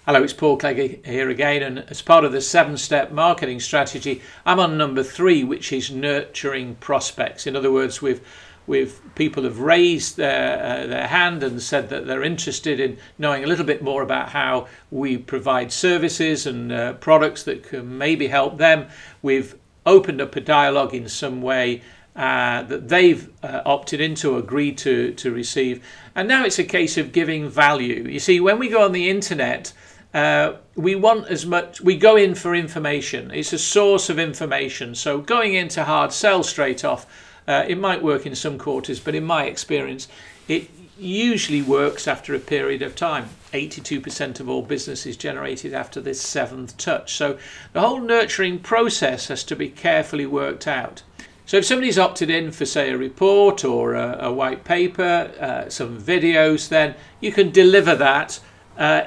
Hello, it's Paul Clegg here again, and as part of the 7-step marketing strategy, I'm on number 3, which is nurturing prospects. In other words, with people have raised their hand and said that they're interested in knowing a little bit more about how we provide services and products that can maybe help them. We've opened up a dialogue in some way that they've opted into, agreed to receive, and now it's a case of giving value. You see, when we go on the internet, we go in for information. It's a source of information. So going into hard sell straight off, it might work in some quarters, but in my experience, it usually works after a period of time. 82% of all business is generated after this 7th touch. So the whole nurturing process has to be carefully worked out. So if somebody's opted in for, say, a report or a white paper, some videos, then you can deliver that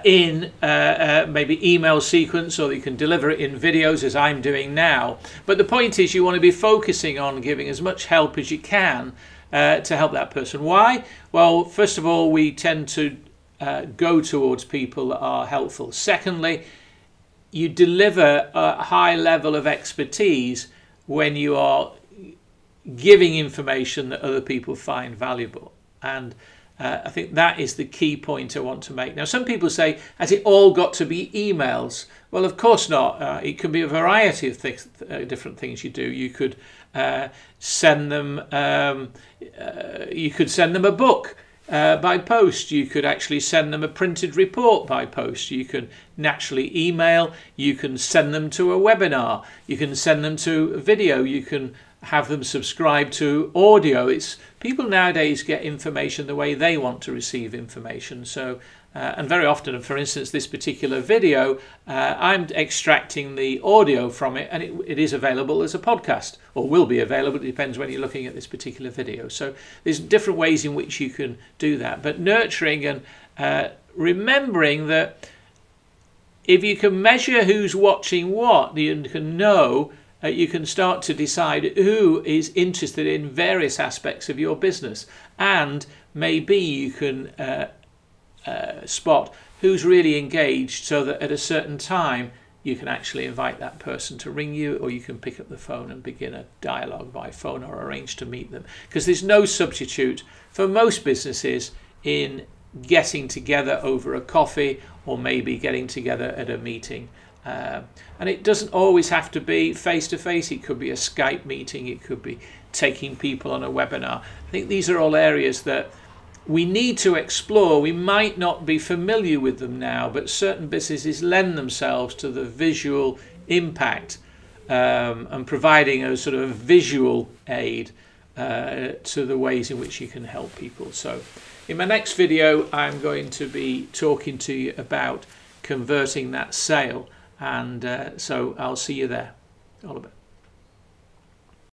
in maybe email sequence, or you can deliver it in videos as I'm doing now. But the point is, you want to be focusing on giving as much help as you can to help that person. Why? Well, first of all, we tend to go towards people that are helpful. Secondly, you deliver a high level of expertise when you are giving information that other people find valuable. And I think that is the key point I want to make. Now, some people say, has it all got to be emails? Well, of course not. It can be a variety of different things you do. You could send them. You could send them a book by post. You could actually send them a printed report by post. You can naturally email. You can send them to a webinar. You can send them to a video. You can have them subscribe to audio. It's people nowadays get information the way they want to receive information. So and very often, for instance, this particular video, I'm extracting the audio from it, and it is available as a podcast, or will be available. It depends when you're looking at this particular video. So there's different ways in which you can do that. But nurturing and remembering that if you can measure who's watching what, you can know. You can start to decide who is interested in various aspects of your business, and maybe you can spot who's really engaged, so that at a certain time you can actually invite that person to ring you, or you can pick up the phone and begin a dialogue by phone or arrange to meet them. Because there's no substitute for most businesses in getting together over a coffee, or maybe getting together at a meeting. And it doesn't always have to be face-to-face. It could be a Skype meeting. It could be taking people on a webinar. I think these are all areas that we need to explore. We might not be familiar with them now, but certain businesses lend themselves to the visual impact and providing a sort of visual aid to the ways in which you can help people. So in my next video, I'm going to be talking to you about converting that sale. And so I'll see you there. All the best.